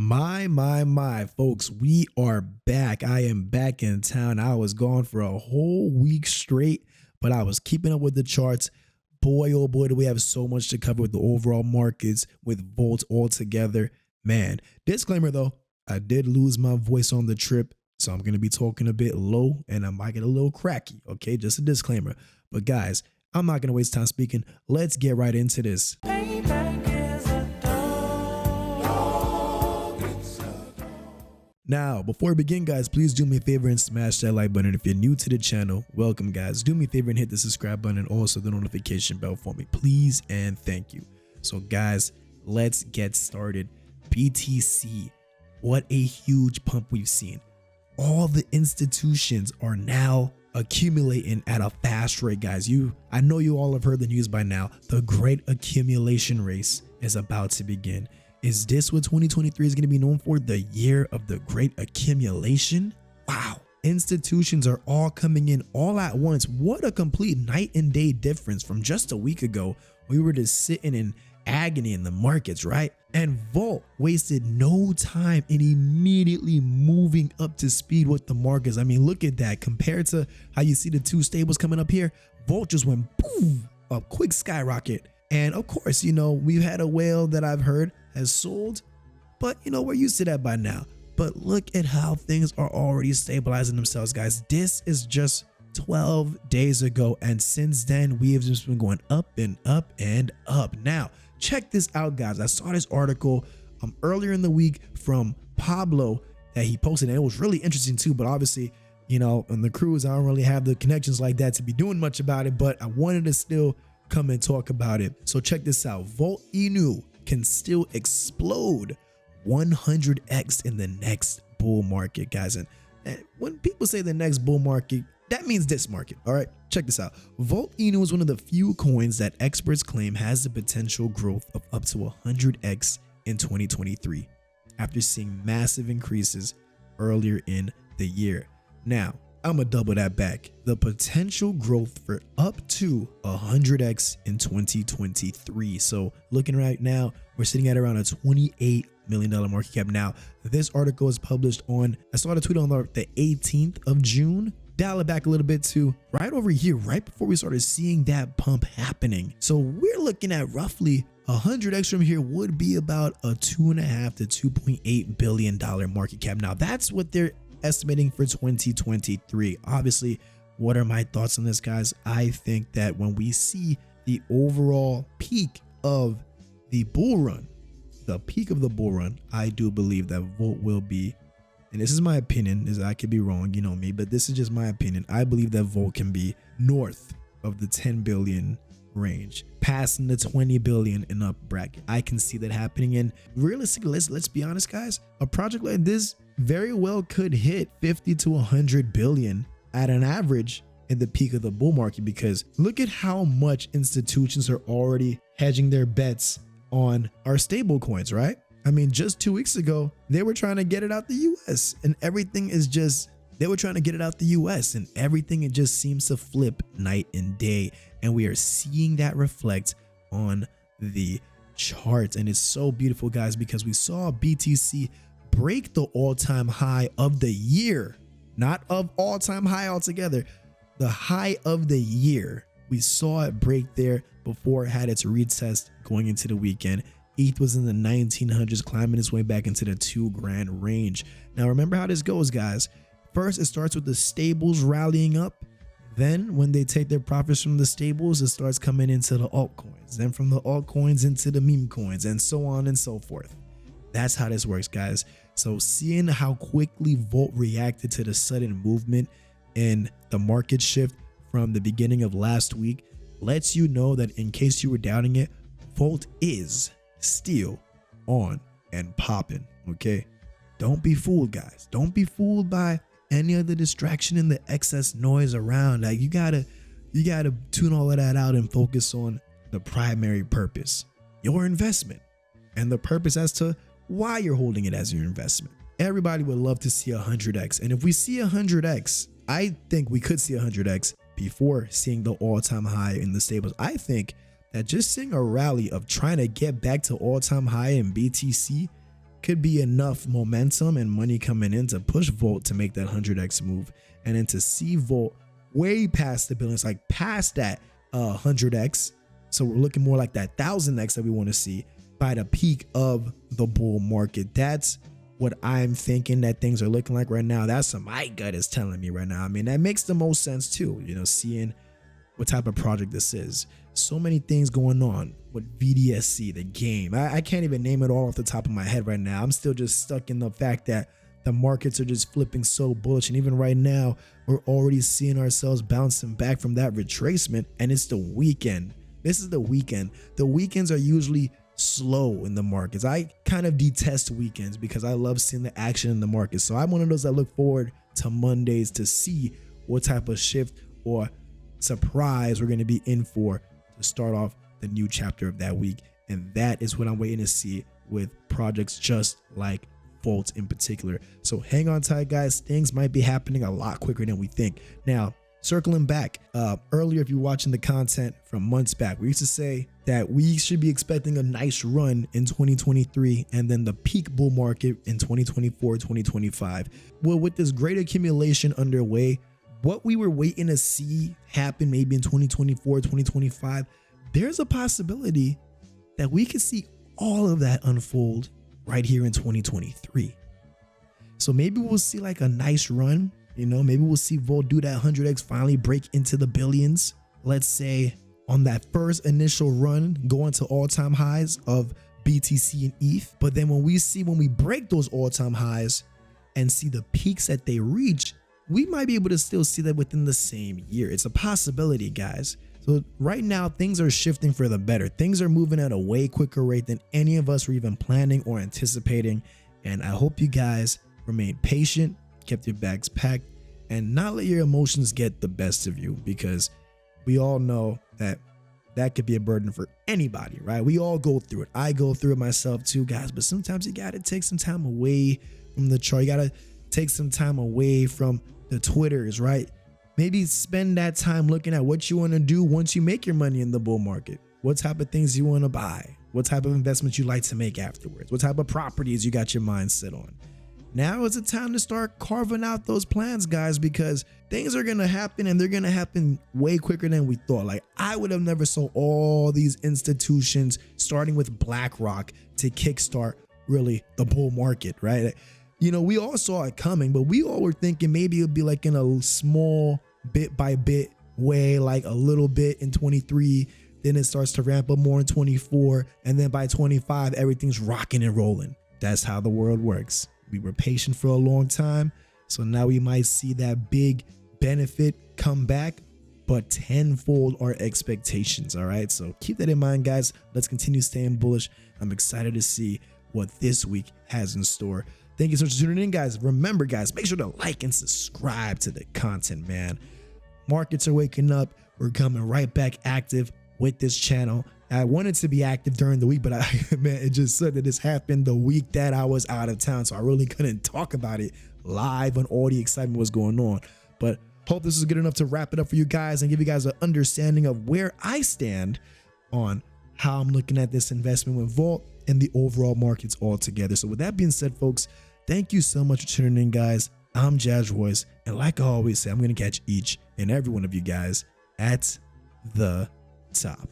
My, folks, we are back. I am back in town. I was gone for a whole week straight, but I was keeping up with the charts. Boy, oh boy, do we have so much to cover with the overall markets, with Volt all together. Man, disclaimer though, I did lose my voice on the trip, so I'm going to be talking a bit low and I might get a little cracky, okay? Just a disclaimer. But guys, I'm not going to waste time speaking. Let's get right into this. Now, before we begin, guys, please do me a favor and smash that like button. If you're new to the channel, welcome, guys. Do me a favor and hit the subscribe button and also the notification bell for me, please and thank you. So, guys, let's get started. BTC, what a huge pump we've seen. All the institutions are now accumulating at a fast rate, guys. I know you all have heard the news by now. The great accumulation race is about to begin. Is this what 2023 is going to be known for? The year of the great accumulation? Wow. Institutions are all coming in all at once. What a complete night and day difference from just a week ago. We were just sitting in agony in the markets, right? And Volt wasted no time in immediately moving up to speed with the markets. I mean, look at that. Compared to how you see the two stables coming up here, Volt just went boom, a quick skyrocket. And of course, you know, we've had a whale that I've heard has sold, but you know, we're used to that by now. But look at how things are already stabilizing themselves, guys. This is just 12 days ago, and since then we have just been going up and up and up. Now check this out, guys. I saw this article earlier in the week from Pablo that he posted, and it was really interesting too. But obviously, you know, on the cruise, I don't really have the connections like that to be doing much about it, but I wanted to still come and talk about it. So check this out. Volt Inu can still explode 100x in the next bull market, guys. And when people say the next bull market, that means this market. All right, check this out. Volt Inu is one of the few coins that experts claim has the potential growth of up to 100x in 2023 after seeing massive increases earlier in the year. Now, I'm gonna double that back. The potential growth for up to 100x in 2023. So looking right now, we're sitting at around a $28 million market cap. Now, this article is published on, I saw the tweet on the 18th of June. Dial it back a little bit to right over here, right before we started seeing that pump happening. So we're looking at roughly 100x from here would be about a $2.5 to $2.8 billion market cap. Now, that's what they're estimating for 2023. Obviously, what are my thoughts on this, guys? I think that when we see the overall peak of the bull run, I do believe that Volt will be, and this is my opinion, as I could be wrong, you know me, but this is just my opinion. I believe that Volt can be north of the 10 billion range, passing the 20 billion and up bracket. I can see that happening. And realistically, let's be honest, guys, a project like this very well could hit 50 to 100 billion at an average in the peak of the bull market, because look at how much institutions are already hedging their bets on our stable coins, right? I mean, just 2 weeks ago, they were trying to get it out the US and everything is just, they were trying to get it out the US and everything, it just seems to flip night and day. And we are seeing that reflect on the charts. And it's so beautiful, guys, because we saw BTC break the all-time high of the year, not of all-time high altogether, the high of the year. We saw it break there before it had its retest going into the weekend. ETH was in the 1900s, climbing its way back into the $2,000 range. Now, remember how this goes, guys. First, it starts with the stables rallying up. Then when they take their profits from the stables, it starts coming into the altcoins. Then from the altcoins into the meme coins, and so on and so forth. That's how this works, guys. So seeing how quickly Volt reacted to the sudden movement in the market shift from the beginning of last week lets you know that, in case you were doubting it, Volt is still on and popping. Okay, don't be fooled, guys. Don't be fooled by any other distraction and the excess noise around. Like, you gotta tune all of that out and focus on the primary purpose, your investment, and the purpose as to why you're holding it as your investment. Everybody would love to see 100x, and if we see 100x, I think we could see 100x before seeing the all-time high in the stables. I think that just seeing a rally of trying to get back to all-time high in BTC could be enough momentum and money coming in to push Volt to make that 100x move, and then to see Volt way past the billions, like past that 100x. So we're looking more like that 1000x that we want to see by the peak of the bull market. That's what I'm thinking that things are looking like right now. That's what my gut is telling me right now. I mean, that makes the most sense too, you know, seeing what type of project this is. So many things going on with VDSC, the game. I can't even name it all off the top of my head right now. I'm still just stuck in the fact that the markets are just flipping so bullish. And even right now, we're already seeing ourselves bouncing back from that retracement. And it's the weekend. This is the weekend. The weekends are usually slow in the markets. I kind of detest weekends because I love seeing the action in the market. So I'm one of those that look forward to Mondays to see what type of shift or surprise we're going to be in for to start off the new chapter of that week. And that is what I'm waiting to see with projects just like Volt in particular. So hang on tight, guys. Things might be happening a lot quicker than we think. Now, circling back, earlier, if you're watching the content from months back, we used to say that we should be expecting a nice run in 2023 and then the peak bull market in 2024, 2025. Well, with this great accumulation underway, what we were waiting to see happen maybe in 2024, 2025, there's a possibility that we could see all of that unfold right here in 2023. So maybe we'll see like a nice run. You know, maybe we'll see Volt do that 100x, finally break into the billions. Let's say on that first initial run, going to all-time highs of BTC and ETH. But then when we break those all-time highs and see the peaks that they reach, we might be able to still see that within the same year. It's a possibility, guys. So right now, things are shifting for the better. Things are moving at a way quicker rate than any of us were even planning or anticipating. And I hope you guys remain patient, kept your bags packed, and not let your emotions get the best of you, because we all know that that could be a burden for anybody, right? We all go through it. I go through it myself too, guys, but sometimes you got to take some time away from the chart. You got to take some time away from the Twitters, right? Maybe spend that time looking at what you want to do once you make your money in the bull market. What type of things you want to buy? What type of investments you like to make afterwards? What type of properties you got your mind set on? Now is the time to start carving out those plans, guys, because things are going to happen, and they're going to happen way quicker than we thought. Like, I would have never saw all these institutions, starting with BlackRock, to kickstart really the bull market, right? You know, we all saw it coming, but we all were thinking maybe it would be like in a small bit by bit way, like a little bit in 23, then it starts to ramp up more in 24, and then by 25, everything's rocking and rolling. That's how the world works. We were patient for a long time, so now we might see that big benefit come back, but tenfold our expectations. All right, so keep that in mind, guys. Let's continue staying bullish. I'm excited to see what this week has in store. Thank you so much for tuning in, guys. Remember, guys, make sure to like and subscribe to the content, man. Markets are waking up. We're coming right back active with this channel. I wanted to be active during the week, but man, it just said that this happened the week that I was out of town, so I really couldn't talk about it live when all the excitement was going on. But hope this is good enough to wrap it up for you guys and give you guys an understanding of where I stand on how I'm looking at this investment with Volt and the overall markets altogether. So with that being said, folks, thank you so much for tuning in, guys. I'm Jazz Royce, and like I always say, I'm going to catch each and every one of you guys at the top.